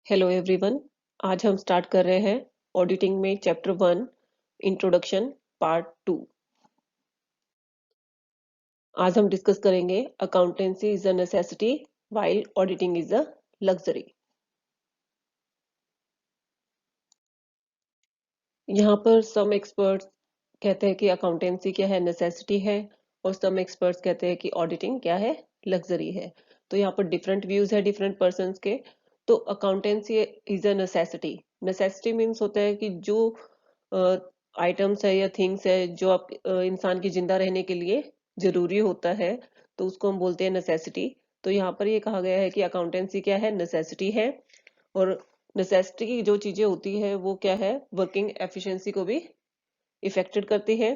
Hello everyone. आज हम start कर रहे हैं ऑडिटिंग में चैप्टर 1 इंट्रोडक्शन पार्ट 2। आज हम डिस्कस करेंगे accountancy is a necessity while auditing is a luxury. यहाँ पर सम एक्सपर्ट्स कहते हैं कि अकाउंटेंसी क्या है, नेसेसिटी है, और सम एक्सपर्ट्स कहते हैं कि ऑडिटिंग क्या है, लग्जरी है। तो यहाँ पर डिफरेंट व्यूज है डिफरेंट पर्संस के। तो accountancy is a necessity. Necessity means होता है कि जो आइटम्स है या थिंग्स है जो आप इंसान की जिंदा रहने के लिए जरूरी होता है, तो उसको हम बोलते हैं नेसेसिटी। तो यहाँ पर ये कहा गया है कि अकाउंटेंसी क्या है, नेसेसिटी है। और नेसेसिटी की जो चीजें होती है वो क्या है, वर्किंग एफिशिएंसी को भी इफेक्टेड करती है।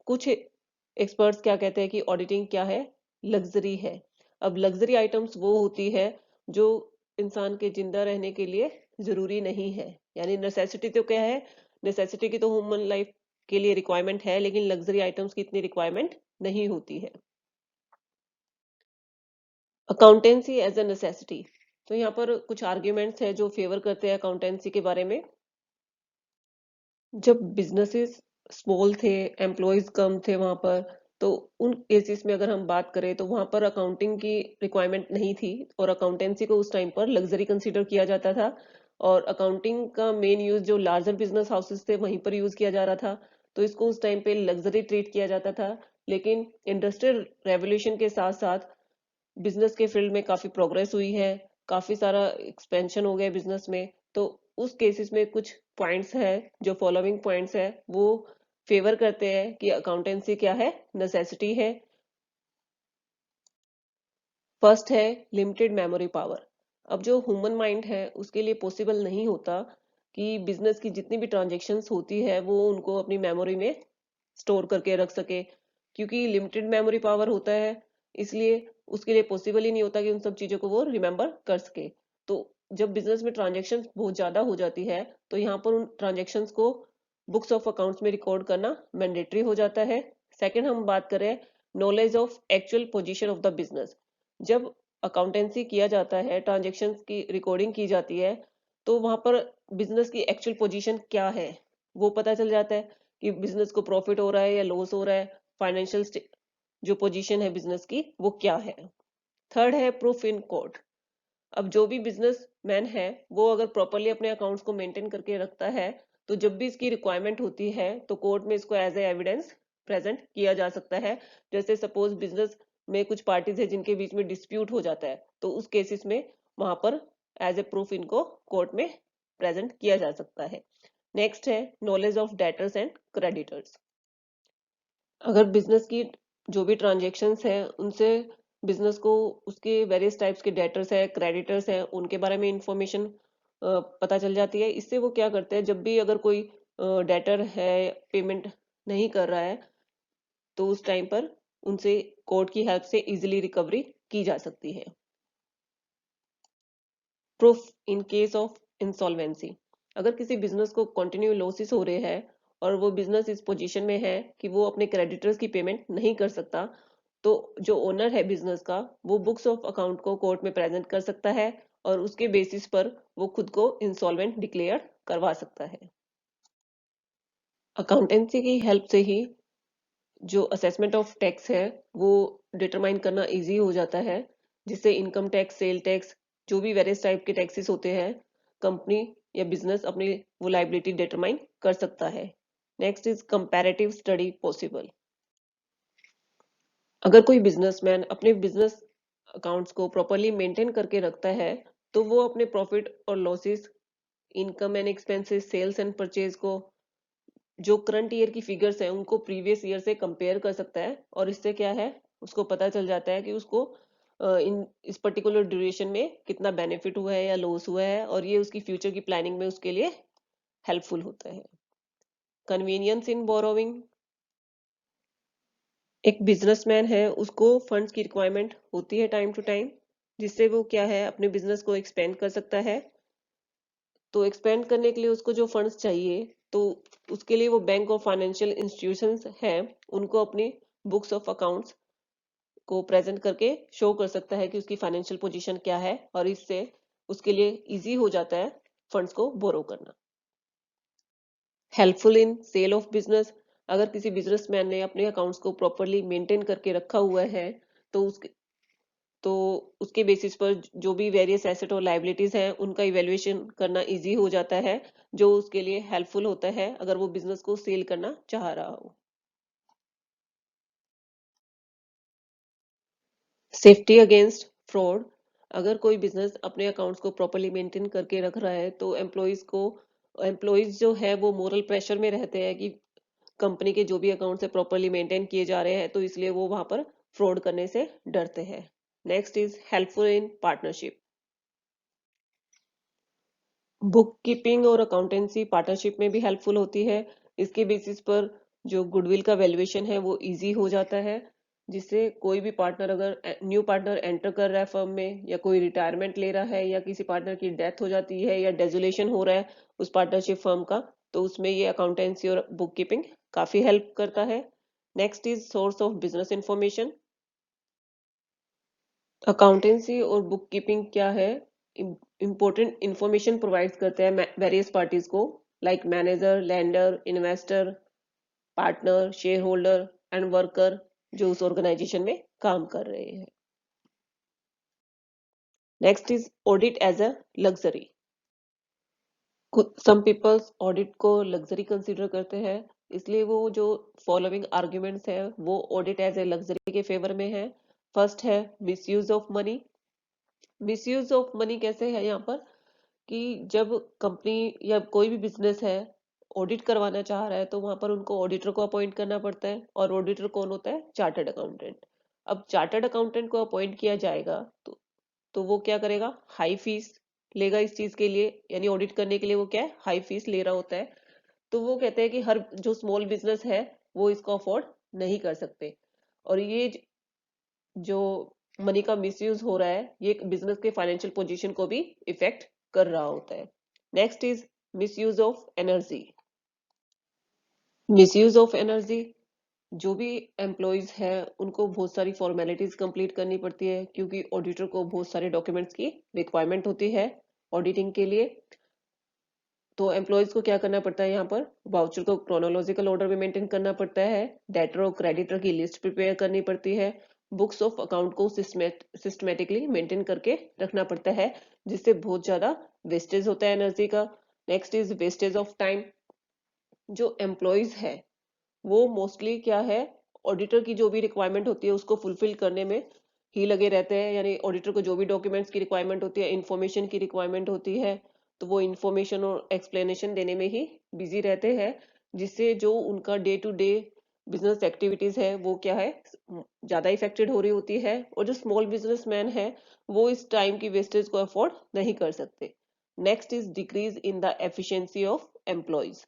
कुछ एक्सपर्ट्स क्या कहते हैं कि ऑडिटिंग क्या है, लग्जरी है। अब लग्जरी आइटम्स वो होती है जो इंसान के जिंदा रहने के लिए जरूरी नहीं है। यानी नेसेसिटी तो क्या है, नेसेसिटी की तो ह्यूमन लाइफ के लिए रिक्वायरमेंट है, लेकिन लग्जरी आइटम्स की इतनी रिक्वायरमेंट नहीं होती है। Accountancy as a necessity. तो यहाँ पर कुछ आर्ग्यूमेंट्स है जो फेवर करते हैं अकाउंटेंसी के बारे में। जब बिजनेसेस स्मॉल थे, एम्प्लॉयज कम थे वहां पर, तो उन केसेस में अगर हम बात करें तो वहां पर अकाउंटिंग की रिक्वायरमेंट नहीं थी, और अकाउंटेंसी को उस टाइम पर लग्जरी कंसीडर किया जाता था। और अकाउंटिंग का मेन यूज जो लार्जर बिजनेस हाउसेस थे वहीं पर यूज किया जा रहा था, तो इसको उस टाइम पे लग्जरी ट्रीट किया जाता था। लेकिन इंडस्ट्रियल रेवोल्यूशन के साथ साथ बिजनेस के फील्ड में काफी प्रोग्रेस हुई है, काफी सारा एक्सपेंशन हो गया बिजनेस में। तो उस केसेस में कुछ पॉइंट्स है, जो फॉलोइंग पॉइंट्स है वो फेवर करते हैं कि अकाउंटेंसी क्या है, नेसेसिटी है। फर्स्ट है लिमिटेड मेमोरी पावर। अब जो ह्यूमन माइंड है उसके लिए पॉसिबल नहीं होता कि बिजनेस की जितनी भी ट्रांजेक्शन्स होती है वो उनको अपनी मेमोरी में स्टोर करके रख सके, क्योंकि लिमिटेड मेमोरी पावर होता है। इसलिए उसके लिए पॉसिबल ही नहीं होता कि उन सब चीजों को वो रिमेम्बर कर सके। तो जब बिजनेस में ट्रांजेक्शन बहुत ज्यादा हो जाती है तो यहाँ पर उन ट्रांजेक्शन्स को बुक्स ऑफ अकाउंट्स में रिकॉर्ड करना मैंडेटरी हो जाता है। सेकंड हम बात करें knowledge of actual position of the business. जब अकाउंटेंसी किया जाता है, ट्रांजेक्शन्स की रिकॉर्डिंग की जाती है, तो वहां पर बिजनेस की एक्चुअल पोजीशन क्या है वो पता चल जाता है कि बिजनेस को प्रॉफिट हो रहा है या लॉस हो रहा है। फाइनेंशियल जो पोजीशन है बिजनेस की वो क्या है। थर्ड है प्रूफ इन कोर्ट। अब जो भी बिजनेस मैन है वो अगर प्रॉपरली अपने अकाउंट्स को मेंटेन करके रखता है, तो जब भी इसकी रिक्वायरमेंट होती है तो कोर्ट में इसको एज ए एविडेंस प्रेजेंट किया जा सकता है। जैसे सपोज बिजनेस में कुछ पार्टीज है जिनके बीच में डिस्प्यूट हो जाता है, तो उस केसेस में वहां पर एज ए प्रूफ इनको कोर्ट में प्रेजेंट किया जा सकता है। नेक्स्ट है knowledge of debtors and creditors. अगर बिजनेस की जो भी ट्रांजेक्शन्स हैं उनसे बिजनेस को उसके वेरियस टाइप्स के डेटर्स है, क्रेडिटर्स है, उनके बारे में इंफॉर्मेशन पता चल जाती है। इससे वो क्या करते हैं, जब भी अगर कोई डेटर है पेमेंट नहीं कर रहा है, तो उस टाइम पर उनसे कोर्ट की हेल्प से इजीली रिकवरी की जा सकती है। Proof in case of insolvency. अगर किसी बिजनेस को कंटिन्यू लॉसेस हो रहे हैं और वो बिजनेस इस पोजीशन में है कि वो अपने क्रेडिटर्स की पेमेंट नहीं कर सकता, तो जो ओनर है बिजनेस का वो बुक्स ऑफ अकाउंट को कोर्ट में प्रेजेंट कर सकता है, और उसके बेसिस पर वो खुद को इंसॉल्वेंट डिक्लेयर करवा सकता है। अकाउंटेंसी की हेल्प से ही जो असेसमेंट ऑफ टैक्स है वो डिटरमाइन करना इजी हो जाता है, जिससे इनकम टैक्स, सेल टैक्स, जो भी वेरियस टाइप के टैक्सेस होते हैं, कंपनी या बिजनेस अपनी वो लाइबिलिटी डिटरमाइन कर सकता है। Next is comparative study possible. अगर कोई बिजनेसमैन अपने बिजनेस अकाउंट्स को प्रॉपरली मेंटेन करके रखता है, तो वो अपने प्रॉफिट और losses, income and expenses, sales and purchase को, जो करंट ईयर की फिगर्स है उनको प्रीवियस ईयर से कंपेयर कर सकता है, और इससे क्या है, उसको पता चल जाता है कि उसको इन इस पर्टिकुलर ड्यूरेशन में कितना बेनिफिट हुआ है या लॉस हुआ है, और ये उसकी फ्यूचर की प्लानिंग में उसके लिए हेल्पफुल होता है। कन्वीनियंस इन बोरोविंग। एक बिजनेसमैन है, उसको फंड्स की रिक्वायरमेंट होती है टाइम टू टाइम, जिससे वो क्या है अपने बिजनेस को एक्सपेंड कर सकता है। तो एक्सपेंड करने के लिए उसको जो फंड्स चाहिए, तो उसके लिए वो बैंक और फाइनेंशियल इंस्टीट्यूशंस है, उनको अपनी बुक्स ऑफ अकाउंट्स को प्रेजेंट करके शो कर सकता है कि उसकी फाइनेंशियल पोजीशन क्या है, और इससे उसके लिए इजी हो जाता है फंड्स को बोरो करना। Helpful in sale of business, अगर किसी बिजनेसमैन ने अपने अकाउंट्स को प्रॉपरली मेंटेन करके रखा हुआ है तो तो उसके बेसिस पर जो भी वेरियस एसेट और लायबिलिटीज हैं उनका इवैल्यूएशन करना इजी हो जाता है, जो उसके लिए हेल्पफुल होता है अगर वो बिजनेस को सेल करना चाह रहा हो। सेफ्टी अगेंस्ट फ्रॉड, अगर कोई बिजनेस अपने अकाउंट्स को प्रॉपरली मेंटेन करके रख रहा है तो एम्प्लॉयज जो है वो मोरल प्रेशर में रहते हैं कि कंपनी के जो भी अकाउंट्स है प्रॉपरली मेंटेन किए जा रहे हैं, तो इसलिए वो वहां पर फ्रॉड करने से डरते हैं। Next is helpful in partnership, book keeping और अकाउंटेंसी पार्टनरशिप में भी हेल्पफुल होती है। इसके बेसिस पर जो गुडविल का वैल्यूएशन है वो इजी हो जाता है, जिससे कोई भी पार्टनर अगर न्यू पार्टनर एंटर कर रहा है फर्म में, या कोई रिटायरमेंट ले रहा है, या किसी पार्टनर की डेथ हो जाती है, या डेजोलेशन हो रहा है उस पार्टनरशिप फर्म का, तो उसमें ये अकाउंटेंसी और बुक कीपिंग काफी हेल्प करता है। Next is source of business information, accountancy और बुक कीपिंग क्या है, इंपॉर्टेंट इंफॉर्मेशन प्रोवाइड करते हैं वेरियस पार्टीज को, like manager, lender, investor, partner, shareholder and worker जो उस ऑर्गेनाइजेशन में काम कर रहे हैं। Next is audit as a luxury, some peoples audit को लग्जरी कंसीडर करते हैं, इसलिए वो जो फॉलोइंग आर्ग्यूमेंट्स है वो ऑडिट एज ए लग्जरी के फेवर में है। फर्स्ट है misuse of money, misuse of money कैसे है यहाँ पर कि जब कंपनी या कोई भी बिजनेस है ऑडिट करवाना चाह रहा है तो वहां पर उनको ऑडिटर को अपॉइंट करना पड़ता है, और ऑडिटर कौन होता है, चार्टर्ड अकाउंटेंट। अब चार्टर्ड अकाउंटेंट को अपॉइंट किया जाएगा तो वो क्या करेगा, हाई फीस लेगा इस चीज के लिए, यानी ऑडिट करने के लिए वो क्या है, हाई फीस ले रहा होता है। तो वो कहते हैं कि हर जो स्मॉल बिजनेस है वो इसको अफोर्ड नहीं कर सकते, और ये जो मनी का मिसयूज हो रहा है ये बिजनेस के फाइनेंशियल पोजीशन को भी इफेक्ट कर रहा होता है। Next is misuse of energy, misuse of energy, जो भी एम्प्लॉयज है उनको बहुत सारी फॉर्मेलिटीज कंप्लीट करनी पड़ती है, क्योंकि ऑडिटर को बहुत सारे डॉक्यूमेंट्स की रिक्वायरमेंट होती है ऑडिटिंग के लिए। तो एम्प्लॉयज को क्या करना पड़ता है, यहाँ पर वाउचर को क्रोनोलॉजिकल ऑर्डर में मेंटेन करना पड़ता है, डेटर और क्रेडिटर की लिस्ट प्रिपेयर करनी पड़ती है, बुक्स ऑफ अकाउंट को सिस्टमेटिकली मेंटेन करके रखना पड़ता है, जिससे बहुत ज्यादा वेस्टेज होता है एनर्जी का। Next is wastage of time, जो एम्प्लॉयज है वो मोस्टली क्या है, ऑडिटर की जो भी रिक्वायरमेंट होती है उसको फुलफिल करने में ही लगे रहते हैं, यानी ऑडिटर को जो भी डॉक्यूमेंट्स की रिक्वायरमेंट होती है, इंफॉर्मेशन की रिक्वायरमेंट होती है, तो वो इंफॉर्मेशन और एक्सप्लेनेशन देने में ही बिजी रहते हैं, जिससे जो उनका day to day business activities है वो क्या है, ज्यादा इफेक्टेड हो रही होती है, और जो स्मॉल बिजनेसमैन है वो इस टाइम की वेस्टेज को अफोर्ड नहीं कर सकते। Next is decrease in the efficiency of employees,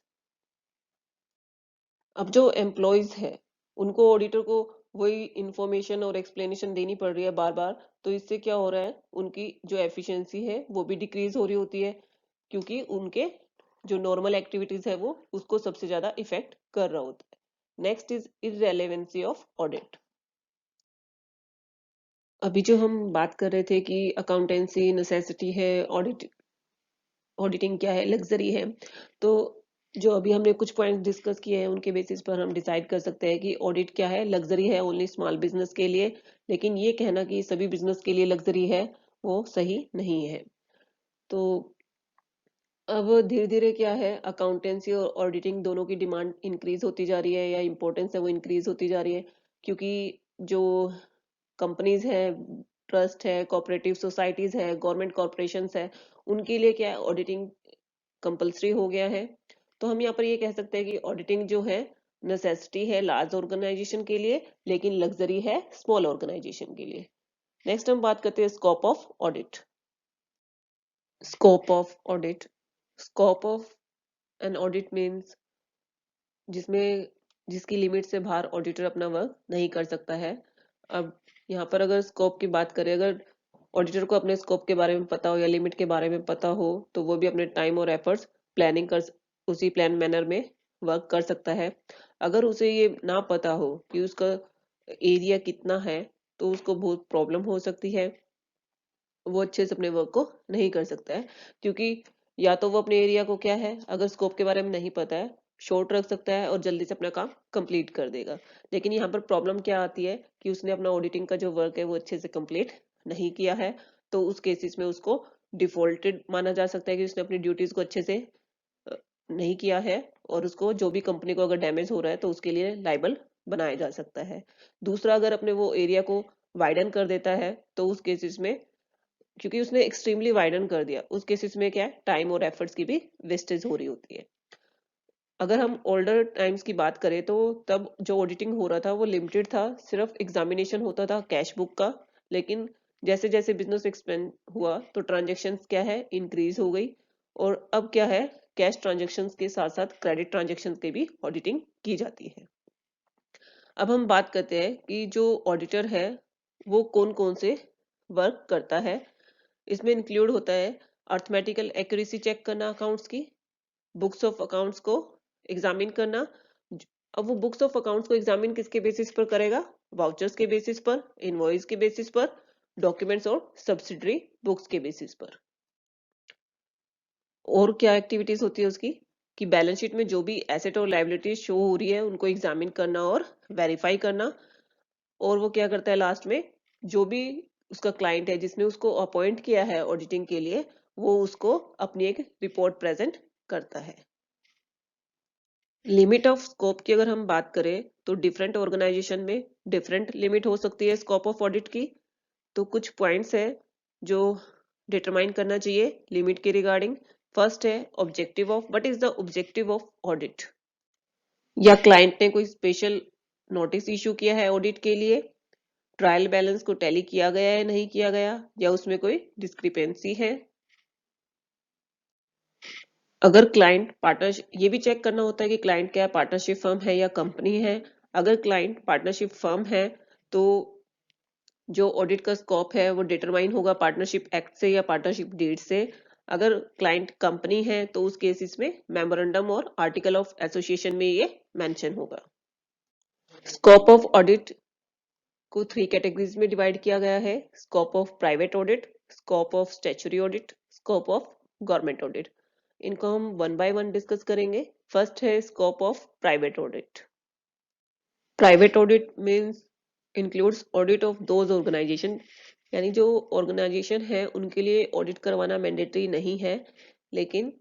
अब जो एम्प्लॉयज है उनको ऑडिटर को वही इंफॉर्मेशन और एक्सप्लेनेशन देनी पड़ रही है बार बार, तो इससे क्या हो रहा है, उनकी जो एफिशिएंसी है वो भी डिक्रीज हो रही होती है, क्योंकि उनके जो नॉर्मल एक्टिविटीज है वो उसको सबसे ज्यादा इफेक्ट कर रहा होता है। नेक्स्ट इज इररेलेवेंसी ऑफ ऑडिट, अभी जो हम बात कर रहे थे कि अकाउंटेंसी नेसेसिटी है, ऑडिटिंग क्या है, लग्जरी है, तो जो अभी हमने कुछ पॉइंट डिस्कस किए हैं उनके बेसिस पर हम डिसाइड कर सकते हैं कि ऑडिट क्या है, लग्जरी है ओनली स्मॉल बिजनेस के लिए, लेकिन ये कहना कि सभी बिजनेस के लिए लग्जरी है वो सही नहीं है। तो अब धीरे धीरे क्या है, अकाउंटेंसी और ऑडिटिंग दोनों की डिमांड इंक्रीज होती जा रही है, या इम्पोर्टेंस है वो इंक्रीज होती जा रही है, क्योंकि जो कंपनीज है, ट्रस्ट है, कोऑपरेटिव सोसाइटीज है, गवर्नमेंट कॉर्पोरेशंस है, उनके लिए क्या है, ऑडिटिंग कंपलसरी हो गया है। तो हम यहाँ पर ये कह सकते हैं कि ऑडिटिंग जो है नेसेसिटी है लार्ज ऑर्गेनाइजेशन के लिए, लेकिन लग्जरी है स्मॉल ऑर्गेनाइजेशन के लिए। नेक्स्ट हम बात करते हैं scope of audit, scope of audit, scope of an audit means जिसमें जिसकी लिमिट से बाहर ऑडिटर अपना वर्क नहीं कर सकता है। अब यहाँ पर अगर स्कोप की बात करें, अगर ऑडिटर को अपने स्कोप के बारे में पता हो या लिमिट के बारे में पता हो तो वो भी अपने टाइम और एफर्ट्स प्लानिंग कर उसी प्लान मैनर में वर्क कर सकता है। अगर उसे ये ना पता हो कि उसका एरिया कितना है तो उसको बहुत प्रॉब्लम हो सकती है, वो अच्छे से अपने वर्क को नहीं कर सकता है, क्योंकि या तो वो अपने एरिया को क्या है, अगर स्कोप के बारे में नहीं पता है, शॉर्ट रख सकता है और जल्दी से अपना काम कंप्लीट कर देगा। लेकिन यहाँ पर प्रॉब्लम क्या आती है कि उसने अपना ऑडिटिंग का जो वर्क है वो अच्छे से कंप्लीट नहीं किया है, तो उस केसेस में उसको डिफॉल्टेड माना जा सकता है कि उसने अपनी ड्यूटीज को अच्छे से अ, नहीं किया है, और उसको जो भी कंपनी को अगर डैमेज हो रहा है तो उसके लिए लाइबल बनाया जा सकता है। दूसरा, अगर अपने वो एरिया को वाइडन कर देता है तो उस केसेस में, क्योंकि उसने एक्सट्रीमली वाइडन कर दिया, उस केसेस में क्या है, टाइम और एफर्ट्स की भी वेस्टेज हो रही होती है। अगर हम ओल्डर टाइम्स की बात करें तो तब जो ऑडिटिंग हो रहा था वो लिमिटेड था, सिर्फ एग्जामिनेशन होता था कैश बुक का। लेकिन जैसे जैसे बिजनेस एक्सपेंड हुआ तो ट्रांजेक्शन्स क्या है, इंक्रीज हो गई, और अब क्या है, कैश ट्रांजेक्शन्स के साथ साथ क्रेडिट ट्रांजेक्शन्स की भी ऑडिटिंग की जाती है। अब हम बात करते हैं कि जो ऑडिटर है वो कौन कौन से वर्क करता है। इसमें इंक्लूड होता है अर्थमेटिकल एक्यूरेसी चेक करना अकाउंट्स की, बुक्स ऑफ अकाउंट्स को एग्जामिन करना। अब वो बुक्स ऑफ अकाउंट्स को एग्जामिन किसके बेसिस पर करेगा, वाउचर्स के बेसिस पर, इनवॉइस के बेसिस पर, डॉक्यूमेंट्स और सब्सिडरी बुक्स के बेसिस पर। और क्या एक्टिविटीज होती है उसकी, कि बैलेंस शीट में जो भी एसेट और लायबिलिटीज शो हो रही है उनको एग्जामिन करना और वेरीफाई करना। और वो क्या करता है लास्ट में, जो भी उसका क्लाइंट है जिसने उसको अपॉइंट किया है ऑडिटिंग के लिए, वो उसको अपनी एक रिपोर्ट प्रेजेंट करता है। लिमिट ऑफ स्कोप की अगर हम बात करें तो डिफरेंट ऑर्गेनाइजेशन में डिफरेंट लिमिट हो सकती है स्कोप ऑफ ऑडिट की। तो कुछ पॉइंट्स है जो डिटरमाइन करना चाहिए लिमिट के रिगार्डिंग। फर्स्ट है objective of, what is the objective of audit, या क्लाइंट ने कोई स्पेशल नोटिस इशू किया है ऑडिट के लिए, ट्रायल बैलेंस को टैली किया गया है नहीं किया गया, या उसमें कोई डिस्क्रिपेंसी है। अगर क्लाइंट पार्टनरशिप, ये भी चेक करना होता है कि क्लाइंट क्या पार्टनरशिप फर्म है या कंपनी है। अगर क्लाइंट पार्टनरशिप फर्म है तो जो ऑडिट का स्कोप है वो डिटरमाइन होगा पार्टनरशिप एक्ट से या पार्टनरशिप डीड से। अगर क्लाइंट कंपनी है तो उस केसेस में मेमोरेंडम और आर्टिकल ऑफ एसोसिएशन में ये मेंशन होगा। स्कोप ऑफ ऑडिट को 3 कैटेगरीज में डिवाइड किया गया है, scope of private audit, scope of statutory audit, scope of government audit. इनको हम वन बाय वन डिस्कस करेंगे। फर्स्ट है scope of private audit. Private audit means includes audit of those organisation, यानी जो ऑर्गेनाइजेशन है उनके लिए ऑडिट करवाना मैंडेटरी नहीं है, लेकिन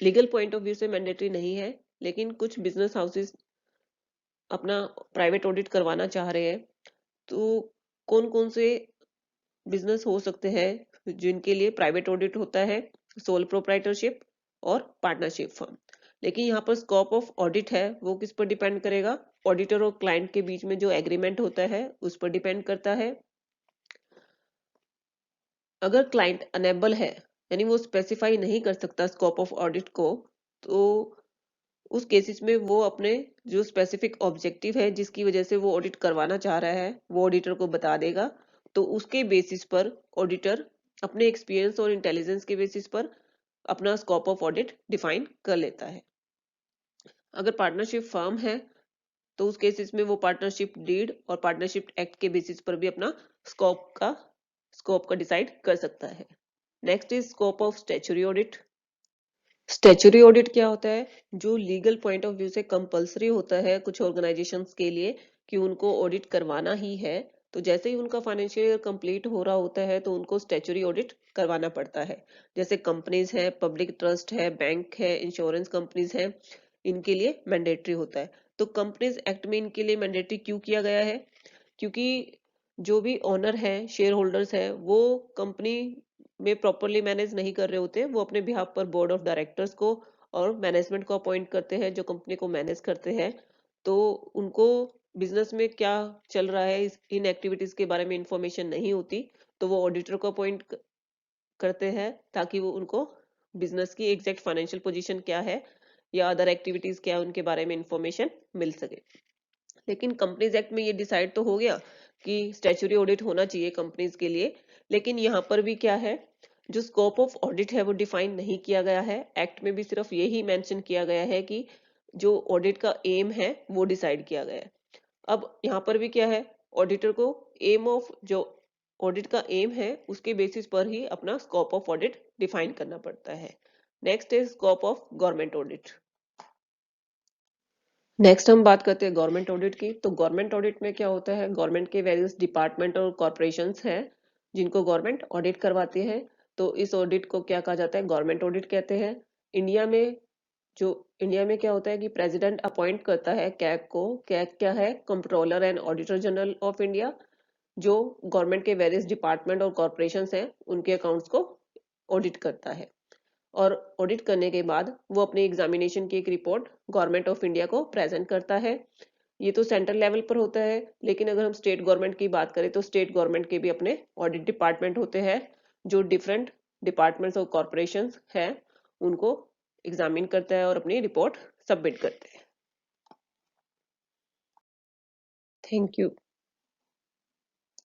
लीगल पॉइंट ऑफ व्यू से मैंडेटरी नहीं है, लेकिन कुछ बिजनेस हाउसेस अपना प्राइवेट ऑडिट करवाना चाह रहे हैं। तो कौन कौन से बिजनेस हो सकते हैं जिनके लिए प्राइवेट ऑडिट होता है, सोल प्रोप्राइटरशिप और पार्टनरशिप फर्म। लेकिन यहाँ पर स्कोप ऑफ ऑडिट है वो किस पर डिपेंड करेगा, ऑडिटर और क्लाइंट के बीच में जो एग्रीमेंट होता है उस पर डिपेंड करता है। अगर क्लाइंट अनेबल है, यानी वो स्पेसिफाई नहीं कर सकता स्कोप ऑफ ऑडिट को, तो उस केसेस में वो अपने जो स्पेसिफिक ऑब्जेक्टिव है जिसकी वजह से वो ऑडिट करवाना चाह रहा है वो ऑडिटर को बता देगा। तो उसके बेसिस पर ऑडिटर अपने एक्सपीरियंस और इंटेलिजेंस के बेसिस पर अपना स्कोप ऑफ ऑडिट डिफाइन कर लेता है। अगर पार्टनरशिप फर्म है तो उस केसेस में वो पार्टनरशिप डीड और पार्टनरशिप एक्ट के बेसिस पर भी अपना स्कोप का स्कोप का डिसाइड कर सकता है। Next is scope of statutory audit. Statutory audit क्या होता है, जो लीगल पॉइंट ऑफ व्यू से कंपलसरी होता है कुछ ऑर्गेनाइजेशंस के लिए कि उनको ऑडिट करवाना ही है। तो जैसे ही उनका फाइनेंशियल ईयर कंप्लीट हो रहा होता है तो उनको स्टैच्यूटरी ऑडिट करवाना पड़ता है। जैसे कंपनीज है, पब्लिक ट्रस्ट है, बैंक है, इंश्योरेंस कंपनीज है, इनके लिए मैंडेटरी होता है। तो कंपनीज एक्ट में इनके लिए मैंडेटरी क्यों किया गया है, क्योंकि जो भी ओनर है, शेयर होल्डर्स है, वो कंपनी में प्रॉपरली मैनेज नहीं कर रहे होते, वो अपने बिहाफ पर बोर्ड ऑफ डायरेक्टर्स को और मैनेजमेंट को अपॉइंट करते हैं जो कंपनी को मैनेज करते हैं। तो उनको बिजनेस में क्या चल रहा है इन एक्टिविटीज के बारे में इंफॉर्मेशन नहीं होती, तो वो ऑडिटर को अपॉइंट करते हैं ताकि वो उनको बिजनेस की एग्जैक्ट फाइनेंशियल पोजीशन क्या है या अदर एक्टिविटीज क्या है उनके बारे में इंफॉर्मेशन मिल सके। लेकिन कंपनीज एक्ट में ये डिसाइड तो हो गया कि स्टैच्यूटरी ऑडिट होना चाहिए कंपनीज के लिए, लेकिन यहाँ पर भी क्या है, जो स्कोप ऑफ ऑडिट है वो डिफाइन नहीं किया गया है। एक्ट में भी सिर्फ यही मेंशन किया गया है कि जो ऑडिट का एम है वो डिसाइड किया गया है। अब यहाँ पर भी क्या है, ऑडिटर को एम ऑफ जो ऑडिट का एम है उसके बेसिस पर ही अपना स्कोप ऑफ ऑडिट डिफाइन करना पड़ता है। Next is scope of government audit. Next हम बात करते हैं गवर्नमेंट ऑडिट की। तो गवर्नमेंट ऑडिट में क्या होता है, गवर्नमेंट के वेरियस डिपार्टमेंट और कॉर्पोरेशंस हैं जिनको गवर्नमेंट ऑडिट करवाती है। तो इस ऑडिट को क्या कहा जाता है, गवर्नमेंट ऑडिट कहते हैं। इंडिया में जो इंडिया में क्या होता है कि प्रेसिडेंट अपॉइंट करता है कैग को। कैग क्या है, controller and auditor general of India, जो गवर्नमेंट के वेरियस डिपार्टमेंट और कॉर्पोरेशंस हैं उनके अकाउंट्स को ऑडिट करता है। और ऑडिट करने के बाद वो अपनी एग्जामिनेशन की एक रिपोर्ट गवर्नमेंट ऑफ इंडिया को प्रेजेंट करता है। ये तो सेंट्रल लेवल पर होता है, लेकिन अगर हम स्टेट गवर्नमेंट की बात करें तो स्टेट गवर्नमेंट के भी अपने ऑडिट डिपार्टमेंट होते हैं जो डिफरेंट डिपार्टमेंट्स और कॉर्पोरेशन हैं उनको एग्जामिन करता है और अपनी रिपोर्ट सबमिट करते हैं। Thank you.